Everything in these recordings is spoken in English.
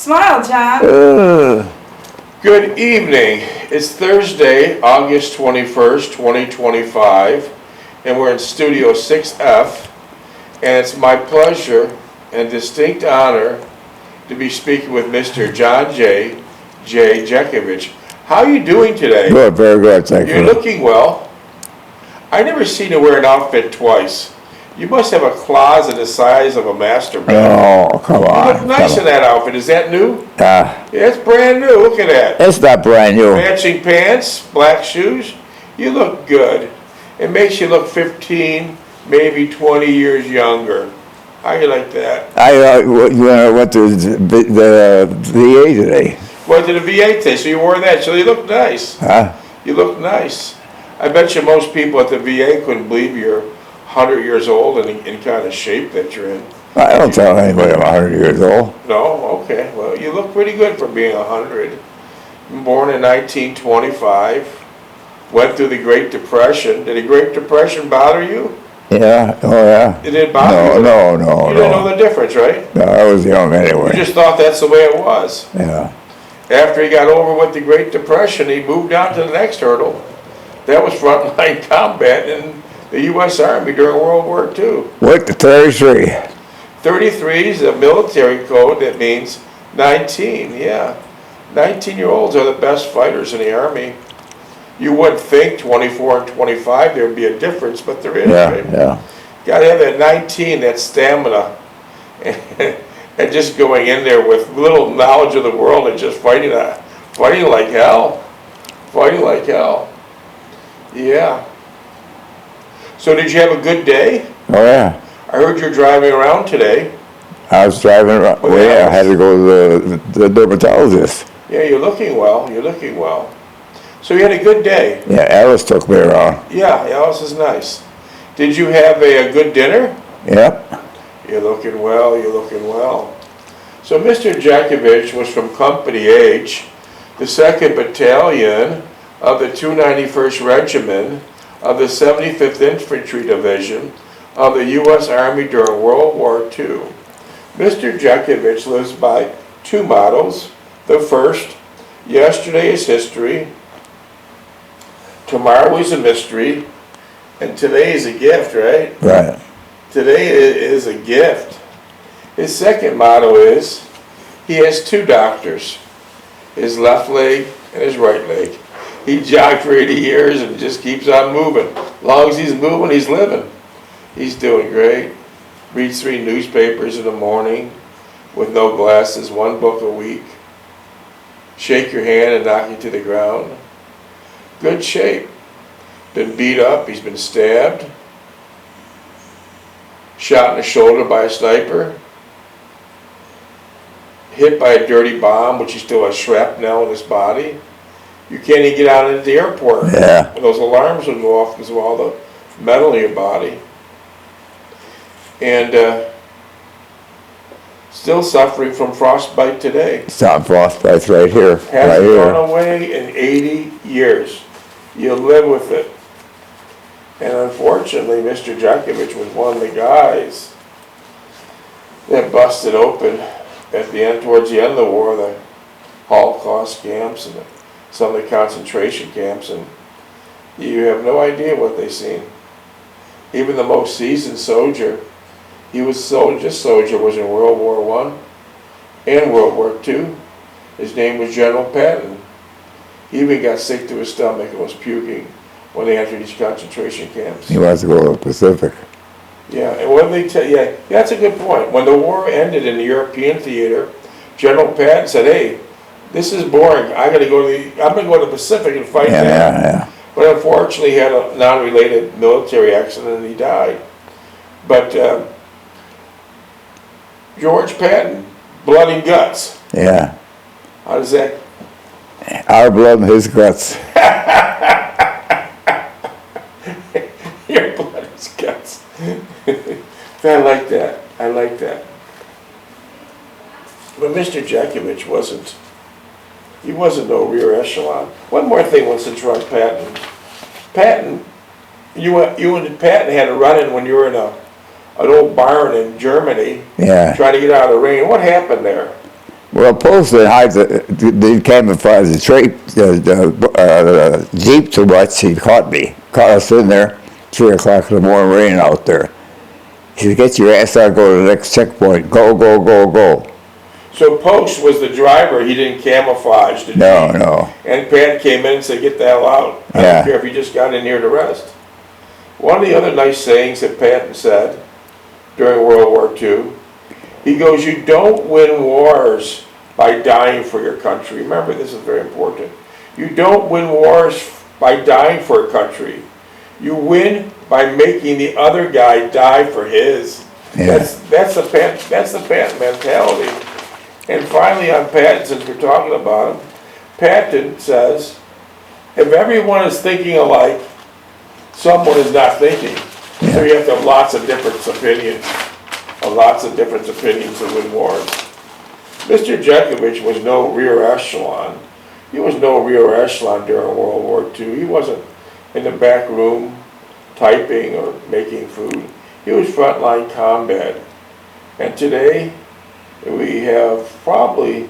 Smile, John. Good evening. It's Thursday, August 21st, 2025, and we're in Studio 6F, and it's my pleasure and distinct honor to be speaking with Mr. John J. Jeckovich. How are you doing today? Good, very good, thank you. You're looking well. I never seen you wear an outfit twice. You must have a closet the size of a master bedroom. Oh, come on. You look nice in that outfit. Is that new? Yeah, It's brand new. Look at that. it's not brand new. Matching pants, black shoes. You look good. It makes you look 15, maybe 20 years younger. How you like that? I went to the VA today. Went to the VA today, so you wore that. So you look nice. Huh? You look nice. I bet you most people at the VA couldn't believe you're 100 years old and in kind of shape that you're in. I don't tell anybody I'm 100 years old. No? Okay. Well, you look pretty good for being 100. Born in 1925. Went through the Great Depression. Did the Great Depression bother you? Yeah, oh yeah. It didn't bother you? No. You didn't know the difference, right? No, I was young You anyway. just thought that's the way it was. Yeah. After he got over with the Great Depression, he moved on to the next hurdle. That was frontline combat in the U.S. Army during World War II. What, the 33? 33 is a military code that means 19, yeah. 19-year-olds are the best fighters in the Army. You wouldn't think 24 and 25 there'd be a difference, but there is, Yeah, right? yeah. Got to have that 19, that stamina, and just going in there with little knowledge of the world and just fighting like hell. Fighting like hell. Yeah. So did you have a good day? Oh yeah. I heard you're driving around today. I was driving around. Oh, Well, yeah. yeah, I had to go to the dermatologist. Yeah, you're looking well. You're looking well. So you had a good day. Yeah, Alice took me around. Yeah, Alice is nice. Did you have a good dinner? Yep. You're looking well. You're looking well. So Mr. Jeckovich was from Company H, the 2nd Battalion of the 291st Regiment of the 75th Infantry Division of the U.S. Army during World War II. Mr. Jeckovich lives by two mottos. The first, yesterday is history, tomorrow is a mystery, and today is a gift, right? Right. Today is a gift. His second motto is, he has two doctors, his left leg and his right leg. He jogged for 80 years and just keeps on moving. As long as he's moving, he's living. He's doing great. Reads 3 newspapers in the morning with no glasses, 1 book a week. Shake your hand and knock you to the ground. Good shape. Been beat up, he's been stabbed. Shot in the shoulder by a sniper. Hit by a dirty bomb, which he still has shrapnel in his body. You can't even get out into the airport. Yeah. Those alarms will go off because of all the metal in your body. And still suffering from frostbite today. Stop frostbite's right here. Right Hasn't here. gone away in 80 years. You'll live with it. And unfortunately, Mr. Jeckovich was one of the guys that busted open at the end, towards the end of the war, the Holocaust camps and some of the concentration camps, and you have no idea what they seen. Even the most seasoned soldier, soldier was in World War I and World War II. His name was General Patton. He even got sick to his stomach and was puking when they entered these concentration camps. He wants to go to the Pacific. Yeah, and when they tell yeah, that's a good point. When the war ended in the European theater, General Patton said, "Hey, this is boring. I'm gonna go to the Pacific and fight Yeah, that." yeah. But unfortunately, he had a non-related military accident and he died. But George Patton, blood and guts. Yeah. How does that? Our blood and his guts. Your blood is guts. I like that. I like that. But Mr. Jeckovich wasn't no rear echelon. One more thing once it's run Patton. Patton, you and Patton had a run-in when you were in an old barn in Germany. Yeah. Trying to get out of the rain. What happened there? Well, Postal hides the camouflage the Jeep too much. He caught me. Caught us in there, 3 o'clock in the morning, raining out there. He said, "Get your ass out, go to the next checkpoint. Go, go, go, go." So Post was the driver, he didn't camouflage, did he? No. And Pat came in and said, "Get the hell out." I Yeah. don't care if you just got in here to rest. One of the other nice sayings that Patton said during World War II, he goes, "You don't win wars by dying for your country." Remember, this is very important. You don't win wars by dying for a country. You win by making the other guy die for his. Yeah. That's the Patton mentality. And finally on Patton, since we're talking about him, Patton says, if everyone is thinking alike, someone is not thinking. So you have to have lots of different opinions to win wars. Mr. Jeckovich was no rear echelon. He was no rear echelon during World War II. He wasn't in the back room typing or making food. He was frontline combat. And today, we have probably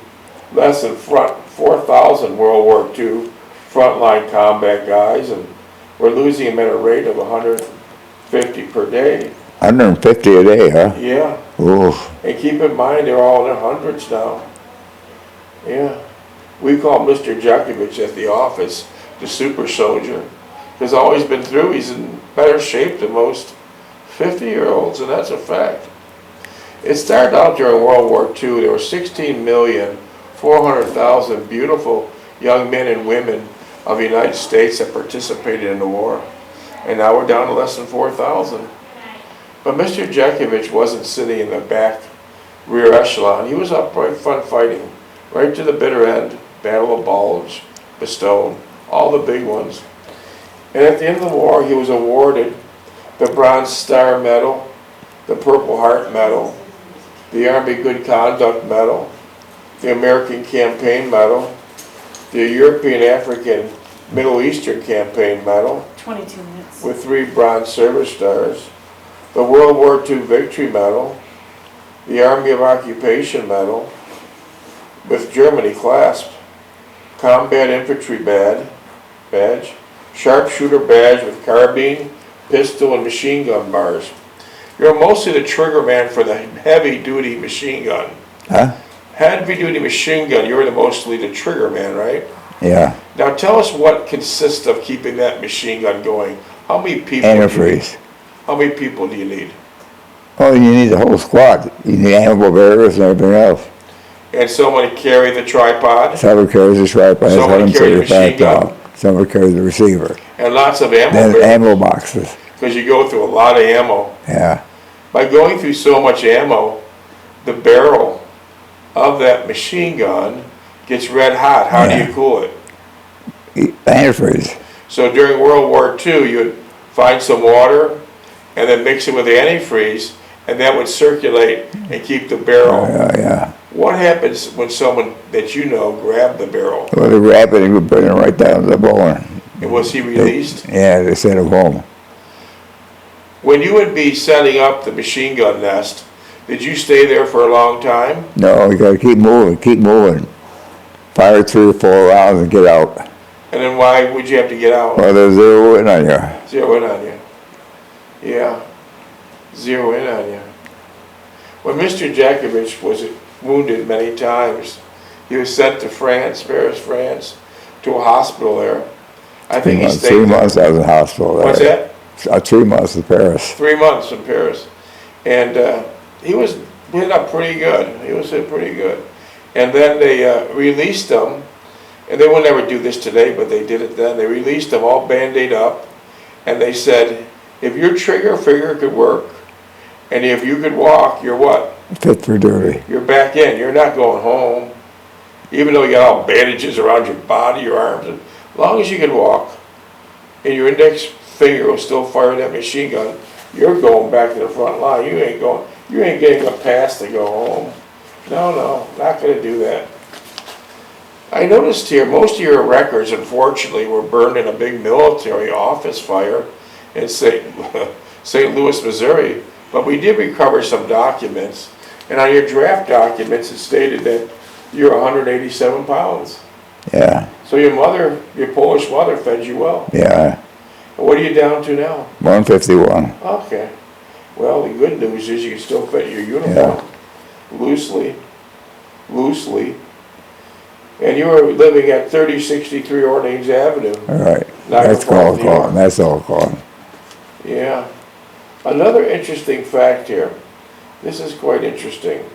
less than 4,000 World War II frontline combat guys, and we're losing them at a rate of 150 per day. 150 a day, huh? Yeah. Oof. And keep in mind, they're all in their hundreds now. Yeah. We call Mr. Jeckovich at the office the super soldier, because all he's been through, he's in better shape than most 50-year-olds, and that's a fact. It started out during World War II. There were 16,400,000 beautiful young men and women of the United States that participated in the war. And now we're down to less than 4,000. But Mr. Jeckovich wasn't sitting in the back rear echelon. He was up right front fighting, right to the bitter end. Battle of Bulge, Bastogne, all the big ones. And at the end of the war, he was awarded the Bronze Star Medal, the Purple Heart Medal, the Army Good Conduct Medal, the American Campaign Medal, the European, African, Middle Eastern Campaign Medal, 22 minutes. with 3 Bronze Service Stars, the World War II Victory Medal, the Army of Occupation Medal, with Germany clasp, Combat Infantry badge, Sharpshooter badge with carbine, pistol, and machine gun bars. You're mostly the trigger man for the heavy-duty machine gun. Huh? Heavy-duty machine gun, you're mostly the trigger man, right? Yeah. Now tell us what consists of keeping that machine gun going. How many people? Antifreeze. How many people do you need? Oh, you need the whole squad. You need animal bearers and everything else. And someone carry the tripod, Someone carries the tripod, Someone carry the machine back gun. down. Someone carries the receiver. and lots of ammo Then barrels, ammo boxes. because you go through a lot of ammo. Yeah. By going through so much ammo, the barrel of that machine gun gets red hot. How do Yeah. you cool it? Antifreeze. So during World War II, you'd find some water and then mix it with antifreeze, and that would circulate and keep the barrel. Yeah. What happens when someone that you know grabbed the barrel? Well, they grab it and would bring it right down to the bone. And was he released? Yeah, they sent him home. When you would be setting up the machine gun nest, did you stay there for a long time? No, you gotta keep moving. Fire 3 or 4 rounds and get out. And then why would you have to get out? Well, they're zeroing on you. Zero in on you. Yeah, zero in on you. When Mr. Jeckovich was wounded many times, he was sent to France, Paris, France, to a hospital there. I think he stayed 3 there. months I was in the hospital there. What's that? 3 months in Paris. 3 months in Paris. And he was hit up pretty good. He was hit pretty good. And then they released him, and they will never do this today, but they did it then. They released him all Band-Aid up, and they said, if your trigger finger could work, and if you could walk, you're what? Fit for duty. You're back in. You're not going home. Even though you got all bandages around your body, your arms, and as long as you can walk, and your index finger will still fire that machine gun, you're going back to the front line. You ain't getting a pass to go home. No, not gonna do that. I noticed here, most of your records, unfortunately, were burned in a big military office fire in St. Louis, Missouri, but we did recover some documents, and on your draft documents, it stated that you're 187 pounds. Yeah, So your Polish mother fed you well. yeah. What are you down to now? 151. Okay. Well, the good news is you can still fit your uniform loosely. And you were living at 3063 Orleans Avenue. All right. Niagara That's Falls, all New York. gone. That's all gone. Yeah. Another interesting fact here. This is quite interesting.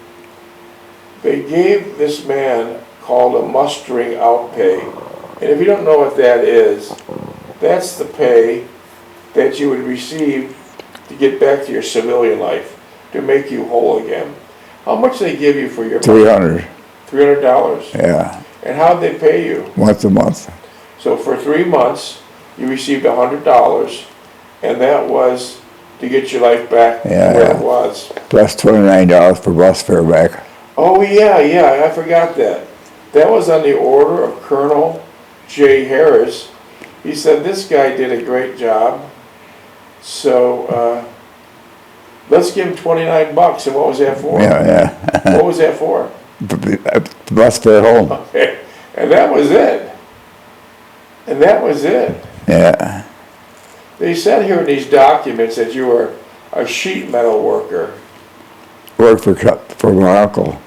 They gave this man called a mustering out pay. And if you don't know what that is, that's the pay that you would receive to get back to your civilian life, to make you whole again. How much they give you for your money? 300. $300. Yeah. And how'd they pay you? Once a month. So for 3 months, you received $100, and that was to get your life back to where it was. Plus $29 for bus fare back. Oh yeah, I forgot that. That was on the order of Colonel J. Harris. He said this guy did a great job, so let's give him $29. And what was that for? Yeah. What was that for? Bus fare home. Okay, and that was it. Yeah. They said here in these documents that you were a sheet metal worker. Worked for my uncle.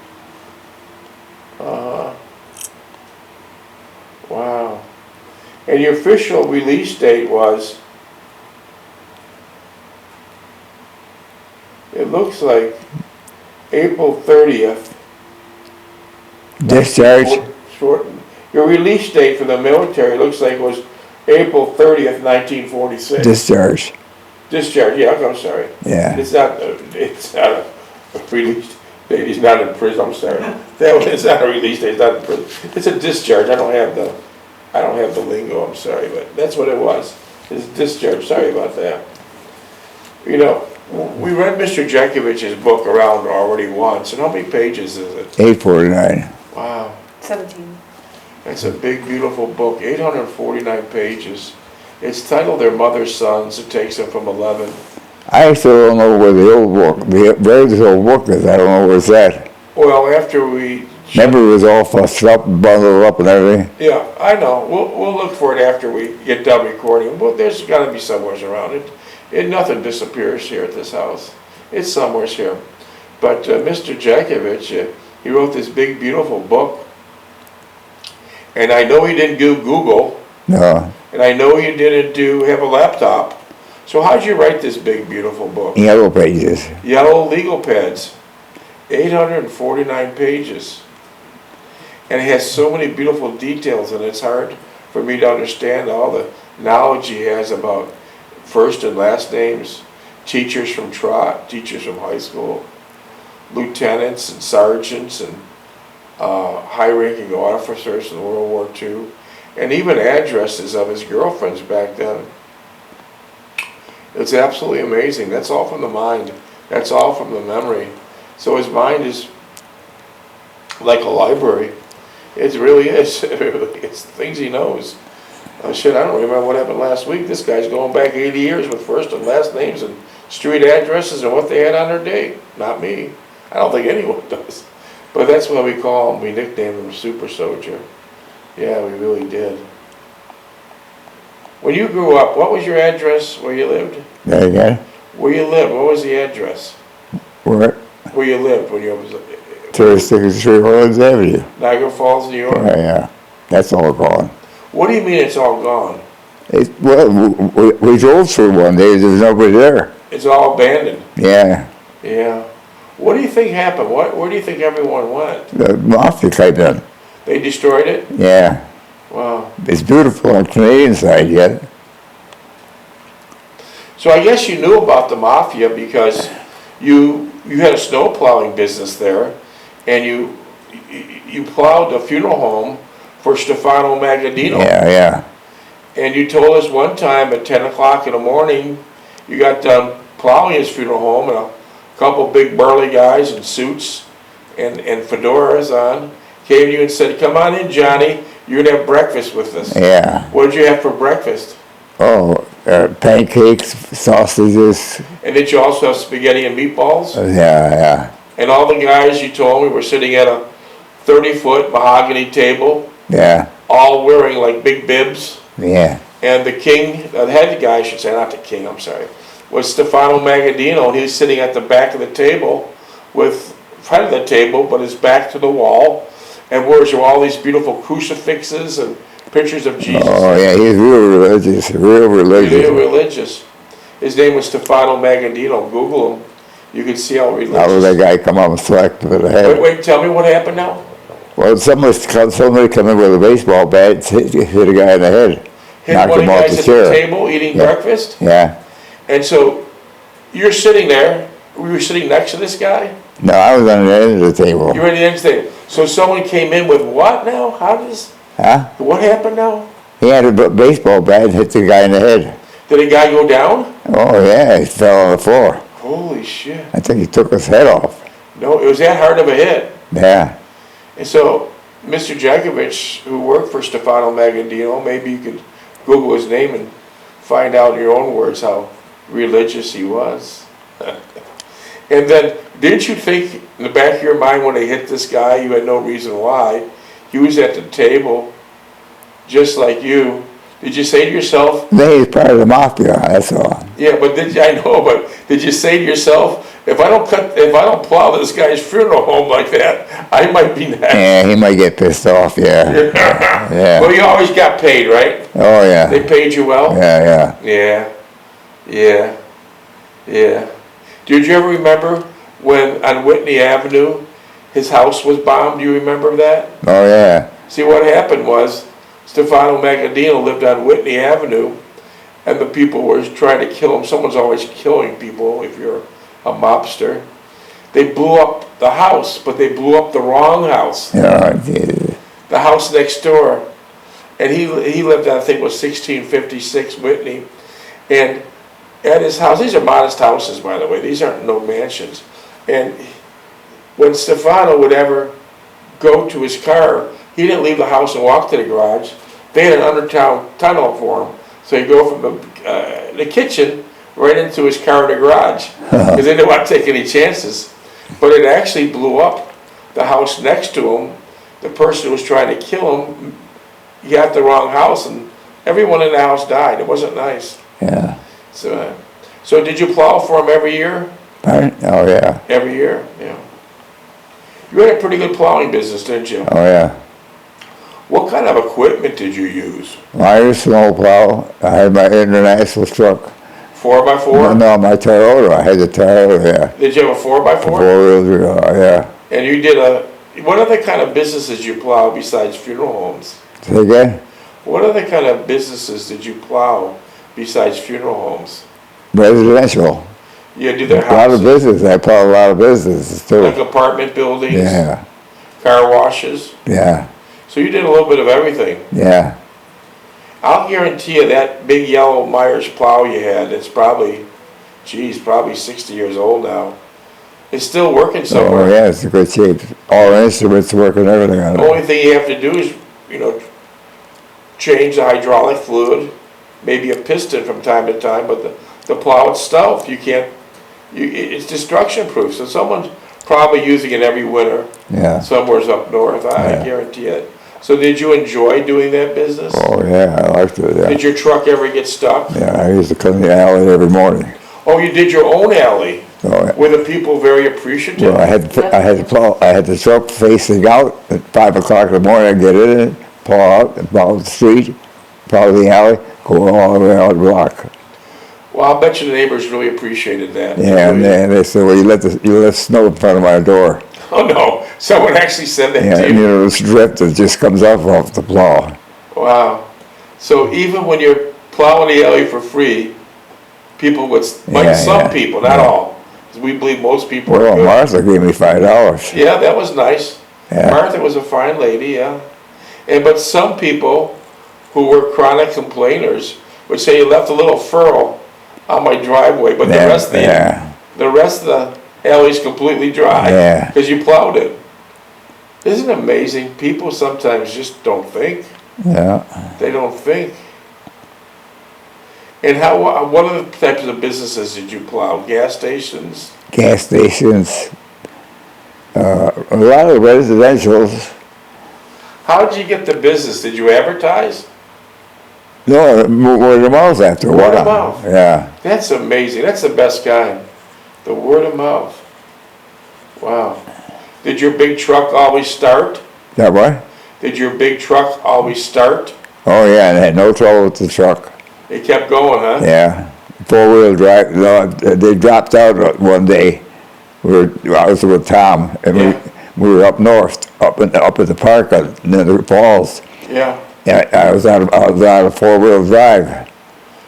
Wow. And your official release date was, it looks like April 30th. Discharge. Your release date for the military looks like it was April 30th, 1946. Discharge. Discharge, yeah, I'm sorry. Yeah. It's not a release date, he's not in prison, I'm sorry. It's not a release date, he's not in prison. It's a discharge, I don't have the lingo, I'm sorry, but that's what it was. It's discharge, sorry about that. You know, we read Mr. Jeckovich's book around already once, and how many pages is it? 849. Wow. 17. It's a big, beautiful book, 849 pages. It's titled Their Mother's Sons. It takes them from 11. I still don't know where the old book, where the old book is. I don't know where it's at. Well, after we... Remember it was all fussed up, bundled up and everything? Yeah, I know. We'll look for it after we get done recording. Well, there's got to be somewhere around it. Nothing disappears here at this house. It's somewhere here. But Mr. Jeckovich, he wrote this big, beautiful book. And I know he didn't do Google. No. And I know you didn't have a laptop. So how'd you write this big, beautiful book? Yellow pages. Yellow legal pads. 849 pages. And it has so many beautiful details, and it's hard for me to understand all the knowledge he has about first and last names, teachers from Trot, teachers from high school, lieutenants and sergeants and high-ranking officers in World War II, and even addresses of his girlfriends back then. It's absolutely amazing. That's all from the mind. That's all from the memory. So his mind is like a library. It really is. It's things he knows. Shit, I don't remember what happened last week. This guy's going back 80 years with first and last names and street addresses and what they had on their day. Not me. I don't think anyone does. But that's why we call him, we nicknamed him Super Soldier. Yeah, we really did. When you grew up, what was your address where you lived? There you go. Where you lived, what was the address? Where? Where you lived when you was 3063 Orleans Avenue. Niagara Falls, New York? Yeah. That's all gone. What do you mean it's all gone? Well, we drove through one day. There was nobody there. It's all abandoned. Yeah. Yeah. What do you think happened? Where do you think everyone went? The mafia came in. They destroyed it? Yeah. Wow. It's beautiful on the Canadian side yet. So I guess you knew about the mafia because you had a snow plowing business there, and you plowed a funeral home for Stefano Magadino. Yeah. And you told us one time at 10 o'clock in the morning, you got done plowing his funeral home, and a couple big burly guys in suits and fedoras on came to you and said, "Come on in, Johnny, you're going to have breakfast with us." Yeah. What did you have for breakfast? Oh, pancakes, sausages. And did you also have spaghetti and meatballs? Yeah. And all the guys you told me were sitting at a 30-foot mahogany table, Yeah, all wearing like big bibs. yeah. And the king, the head guy, I should say, not the king, I'm sorry, was Stefano Magaddino. He was sitting at the back of the table with front of the table, but his back to the wall. And where were all these beautiful crucifixes and pictures of Jesus. Oh, yeah, he's real religious, real religious. Real religious. His name was Stefano Magaddino. Google him. You can see how religious. How did that guy come up and select with the head? Wait, tell me what happened now? Well, somebody come in with a baseball bat, hit a guy in the head. Hit Knocked one of him the off guys the at chair. the table eating breakfast? Yeah. And so you're sitting there. We were sitting next to this guy? No, I was on the end of the table. You were at the end of the table. So someone came in with what now? Huh? What happened now? He had a baseball bat and hit the guy in the head. Did a guy go down? Oh, yeah, he fell on the floor. Holy shit. I think he took his head off. No, it was that hard of a hit. Yeah. And so Mr. Jeckovich, who worked for Stefano Magaddino, maybe you could Google his name and find out in your own words how religious he was. And then, didn't you think in the back of your mind when they hit this guy, you had no reason why, he was at the table just like you. Did you say to yourself? Then he's part of the mafia, that's all. Yeah, but I know, but did you say to yourself, if I don't plow this guy's funeral home like that, I might be next. Yeah, he might get pissed off, yeah. Yeah. Well, you always got paid, right? Oh, yeah. They paid you well? Yeah, Yeah. Did you ever remember when on Whitney Avenue, his house was bombed? Do you remember that? Oh, yeah. See, what happened was, Stefano Magaddino lived on Whitney Avenue, and the people were trying to kill him. Someone's always killing people if you're a mobster. They blew up the house, but they blew up the wrong house. Yeah, The house next door. And he lived on, I think it was 1656 Whitney. And at his house, these are modest houses, by the way. These aren't no mansions. And when Stefano would ever go to his car, he didn't leave the house and walk to the garage. They had an undertown tunnel for him. So he'd go from the kitchen right into his car in the garage. Because they didn't want to take any chances. But it actually blew up the house next to him. The person who was trying to kill him, he got the wrong house, and everyone in the house died. It wasn't nice. yeah. So did you plow for him every year? Pardon? Oh, yeah. Every year, yeah. You had a pretty good plowing business, didn't you? Oh, yeah. What kind of equipment did you use? My snow plow, I had my international truck. 4x4? No, my Toyota, I had the Toyota, yeah. Did you have a 4x4? Four-wheel, yeah. And you did what other kind of businesses did you plow besides funeral homes? Say again? What other kind of businesses did you plow besides funeral homes? Residential. You did their A lot of houses, business, I plowed a lot of businesses too. like apartment buildings, Yeah, car washes. yeah, So you did a little bit of everything. yeah. I'll guarantee you that big yellow Myers plow you had, it's probably 60 years old now. It's still working Oh, somewhere. yeah, it's in good shape. All the instruments work and everything on The it. only thing you have to do is, change the hydraulic fluid, maybe a piston from time to time, but the plow itself, it's destruction proof. So someone's probably using it every winter, Yeah. somewhere's up north, I Yeah. guarantee it. So did you enjoy doing that business? Oh, yeah, I liked it, yeah. Did your truck ever get stuck? Yeah, I used to clean the alley every morning. Oh, you did your own alley? So, yeah. Were the people very appreciative? Well, I had the truck facing out at 5 o'clock in the morning. I'd get in it, pull out, and plow the street, plow the alley, go all the way around the block. Well, I'll bet you the neighbors really appreciated that. Yeah, and they said, well, you let snow in front of my door. Oh, no, someone actually said that Yeah, to and you? this drift that just comes off the plow. Wow. So even when you're plowing the alley for free, people would, some people, not all, 'cause we believe most people are Well, good. Martha gave me $5. Yeah, that was nice. Yeah. Martha was a fine lady, yeah. But some people who were chronic complainers would say you left a little furrow on my driveway, but the rest of the alley's completely dry. Yeah. Because you plowed it. Isn't it amazing? People sometimes just don't think. Yeah. They don't think. And what other types of businesses did you plow? Gas stations? Gas stations, a lot of residentials, How did you get the business? Did you advertise? No, word of mouth after a while. Word of mouth. Yeah. That's amazing. That's the best kind. The word of mouth. Wow. Did your big truck always start? That what? Did your big truck always start? Oh yeah, and I had no trouble with the truck. It kept going, huh? Yeah. 4-wheel drive. No, they dropped out one day. I was with Tom, and Yeah. we were up north, up at the park at Niagara Falls. Yeah. And I was out of 4-wheel drive.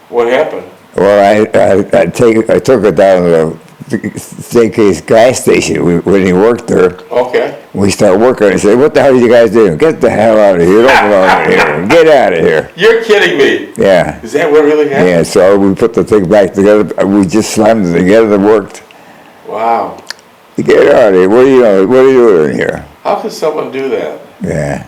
What happened? Well, I took it down to the Staircase gas station when he worked there. Okay. We started working. I said, "What the hell are you guys doing? Get the hell out of here! Don't belong here! Get out of here!" You're kidding me. Yeah. Is that what really happened? Yeah. So we put the thing back together. We just slammed it together. It worked. Wow. Get out of here! What are you doing here? How could someone do that? Yeah.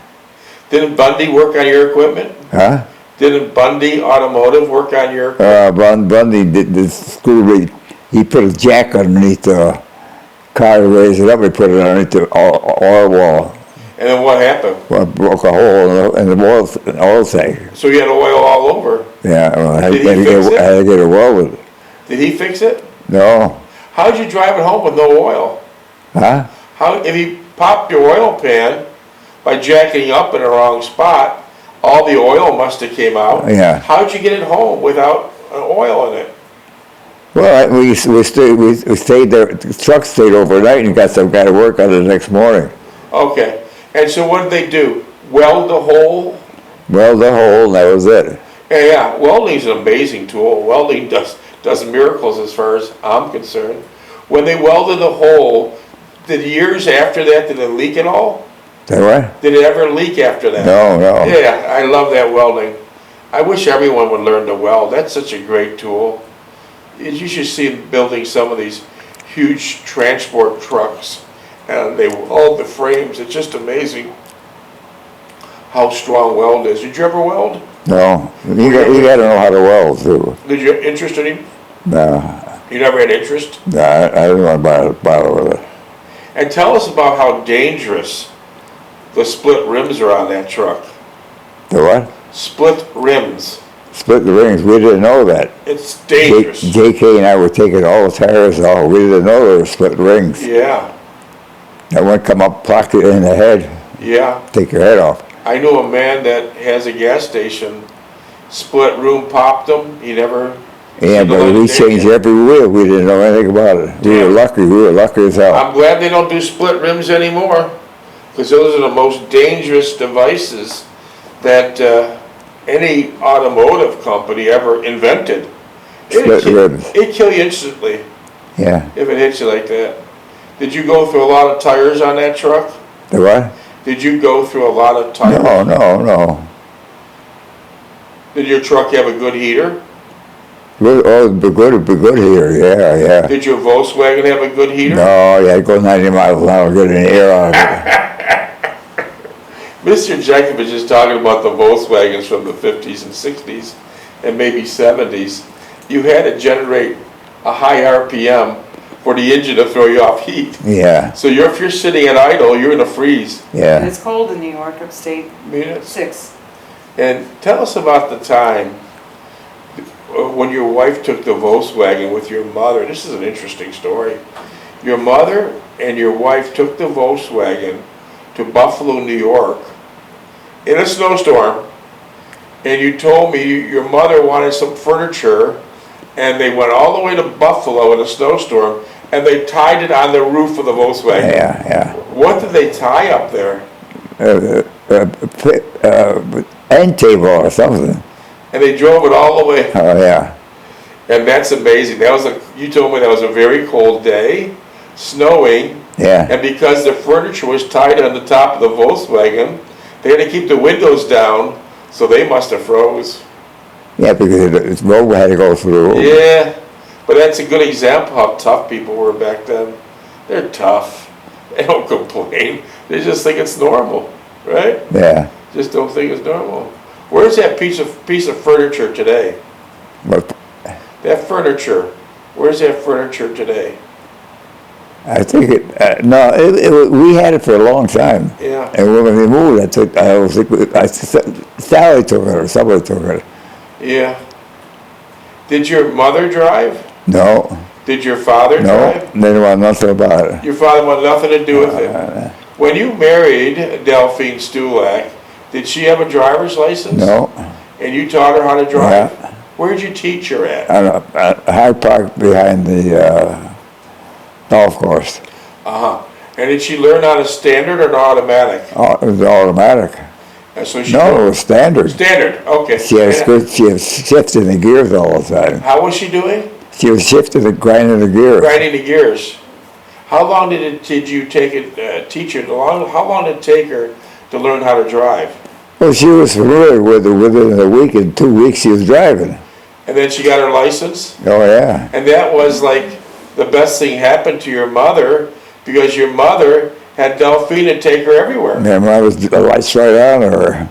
Didn't Bundy work on your equipment? Huh? Didn't Bundy Automotive work on your? Bundy did the screw. He put a jack underneath the car to raise it up. He put it underneath the oil wall. And then what happened? Well, it broke a hole in the oil tank. So you had oil all over. Yeah, well, I had Did he fix it? to get it welded. Did he fix it? No. How'd you drive it home with no oil? Huh? How if he popped your oil pan by jacking up in the wrong spot, all the oil must have came out. Yeah. How'd you get it home without oil in it? Well, we stayed there. The truck stayed overnight and got some guy to work on it the next morning. Okay. And so what did they do? Weld the hole? Weld the hole, and that was it. Yeah. Welding's an amazing tool. Welding does miracles as far as I'm concerned. When they welded the hole, did years after that, did it leak at all? Is that right? Did it ever leak after that? No. Yeah, I love that welding. I wish everyone would learn to weld. That's such a great tool. You should see them building some of these huge transport trucks, and they weld the frames. It's just amazing how strong weld is. Did you ever weld? No. You got to know how to weld too. Did you have interest in him? No. You never had interest? No, I didn't want to bother with it. And tell us about how dangerous the split rims are on that truck. The what? Split rims. Split the rings. We didn't know that. It's dangerous. JK and I were taking all the tires off. We didn't know there were split rings. Yeah. That one come up, pluck it in the head, Yeah. take your head off. I knew a man that has a gas station. Split room popped him. He never. Yeah, but we changed every wheel. We didn't know anything about it. We were lucky. We were lucky as hell. I'm glad they don't do split rims anymore, because those are the most dangerous devices that any automotive company ever invented. Split rims. It'd kill you instantly Yeah. if it hits you like that. Did you go through a lot of tires on that truck? The what? Did you go through a lot of tires? No. Did your truck have a good heater? It'd be good here. Yeah. Did your Volkswagen have a good heater? No, you had to go 90 miles an hour, get an air out of it. Mr. Jeckovich is talking about the Volkswagens from the 50s and 60s and maybe 70s. You had to generate a high RPM for the engine to throw you off heat. Yeah. So if you're sitting at idle, you're going to freeze. And Yeah. it's cold in New York, upstate, Minutes. 6. And tell us about the time when your wife took the Volkswagen with your mother. This is an interesting story. Your mother and your wife took the Volkswagen to Buffalo, New York in a snowstorm, and you told me your mother wanted some furniture, and they went all the way to Buffalo in a snowstorm, and they tied it on the roof of the Volkswagen. Yeah. What did they tie up there? End table or something. And they drove it all the way. Oh, yeah. And that's amazing. You told me that was a very cold day, snowing, Yeah. and because the furniture was tied on the top of the Volkswagen, they had to keep the windows down, so they must have froze. Yeah, because the road had to go through the road. Yeah, but that's a good example how tough people were back then. They're tough. They don't complain. They just think it's normal, right? Yeah. Just don't think it's normal. Where's that piece of furniture today? But That furniture. Where's that furniture today? I think we had it for a long time. Yeah. And when we moved, Sally took it or somebody took it. Yeah. Did your mother drive? No, Did your father no, drive? they didn't want nothing about it. Your father wanted nothing to do with it. When you married Delphine Stulak, did she have a driver's license? No, And you taught her how to drive? Yeah. Where'd you teach her at? I Hyde Park behind the golf course. Uh-huh. And did she learn on a standard or an automatic? Oh, it was automatic. And so she No, it was standard. Standard, okay. She was shifting the gears all the time. How was she doing? She was shifting and grinding the gears. Grinding the gears. How long did you take it, teach her? How long did it take her to learn how to drive? Well, she was familiar with it within a week. In 2 weeks, she was driving. And then she got her license? Oh, yeah. And that was like the best thing happened to your mother because your mother had Delphine take her everywhere. Man, I was the lights right on her.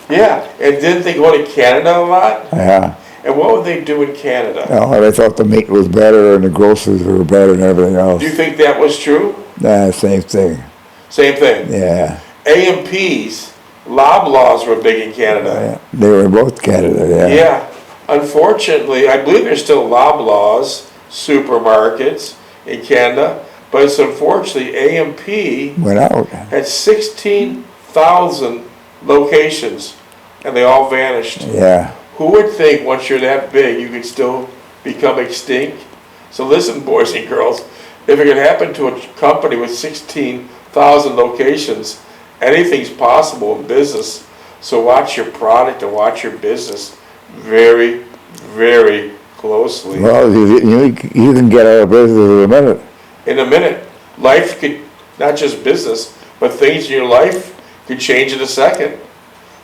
Yeah, and didn't they go to Canada a lot? Yeah. And what would they do in Canada? Oh, they thought the meat was better and the groceries were better and everything else. Do you think that was true? Nah, same thing. Same thing. Yeah. AMPs, Loblaws were big in Canada. Yeah. They were both Canada, yeah. Yeah. Unfortunately, I believe there's still Loblaws supermarkets in Canada, but it's unfortunately AMP Went out. had 16,000 locations and they all vanished. Yeah. Who would think once you're that big you could still become extinct? So listen, boys and girls, if it could happen to a company with 16,000 locations, anything's possible in business. So watch your product and watch your business very, very closely. Well, you can get out of business in a minute. In a minute, life could, not just business, but things in your life could change in a second.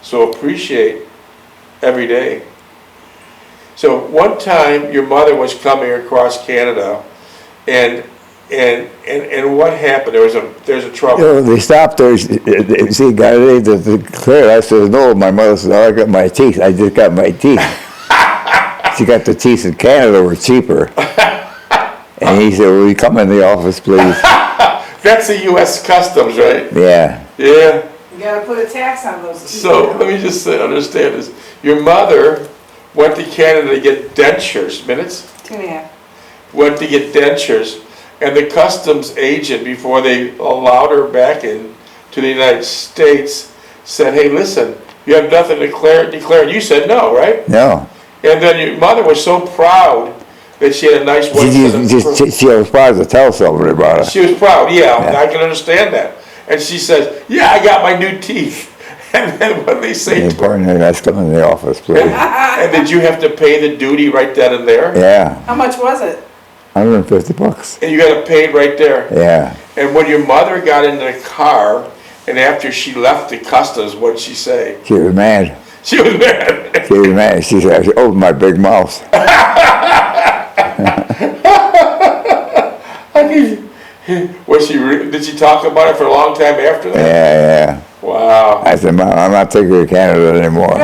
So appreciate every day. So one time your mother was coming across Canada and what happened? There's a trouble. You know, they stopped there. See, got it to clear. I said, no. My mother said, oh, I got my teeth. I just got my teeth. She got the teeth in Canada were cheaper. And he said, will you come in the office, please? That's the U.S. Customs, right? Yeah. Yeah. You gotta put a tax on those teeth. So let me just understand this. Your mother went to Canada to get dentures, minutes? 2.5. Went to get dentures, and the customs agent, before they allowed her back in to the United States, said, hey, listen, you have nothing to declare. And you said no, right? No. And then your mother was so proud that she had a nice one. She was proud to tell somebody about it. She was proud, yeah, I can understand that. And she says, yeah, I got my new teeth. And then what they say to her, Let's come in the office, please. and did you have to pay the duty right then and there? Yeah. How much was it? $150. And you got to pay it right there. Yeah. And when your mother got into the car, and after she left the customs, what did she say? She was mad. She was mad. She was mad. She said, I should open my big mouth. Did she talk about it for a long time after that? Yeah. Wow. I said, Mom, I'm not taking you to Canada anymore.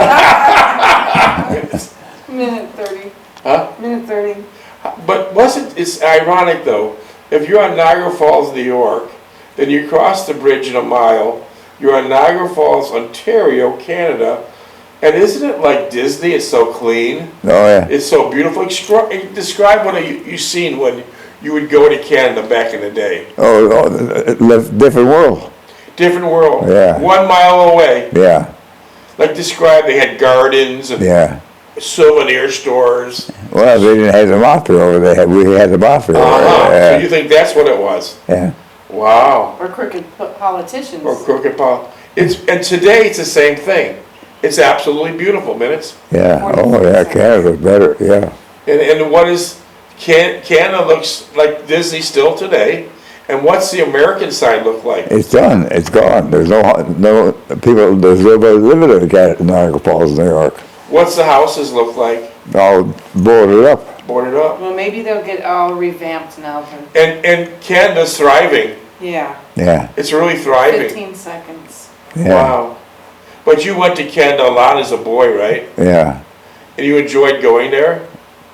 Minute 30. Huh? Minute 30. But it's ironic though, if you're on Niagara Falls, New York, then you cross the bridge in a mile, you're on Niagara Falls, Ontario, Canada, and isn't it like Disney? It's so clean. Oh, yeah. It's so beautiful. Describe what you seen when you would go to Canada back in the day. Oh, different world. Different world. Yeah. 1 mile away. Yeah. Like describe, they had gardens and Yeah. souvenir stores. Well, they didn't have the mafia over there. We had the mafia over Uh-huh. there. So you think that's what it was? Yeah. Wow. Or crooked politicians. Or crooked paw. And today it's the same thing. It's absolutely beautiful, minutes. Yeah. Oh, yeah. Canada's better. Yeah. And what is Canada looks like Disney still today. And what's the American side look like? It's done. It's gone. There's no people. There's nobody living in Niagara Falls, New York. What's the houses look like? All boarded up. Boarded up. Well, maybe they'll get all revamped now. And Canada's thriving. Yeah. Yeah. It's really thriving. 15 seconds. Yeah. Wow. But you went to Canada a lot as a boy, right? Yeah. And you enjoyed going there?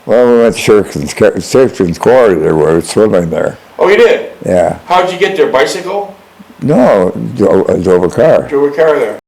Well, we went to Shirkins Quarry there. We were swimming there. Oh, you did? Yeah. How'd you get there, bicycle? No, drove a car. Drove a car there?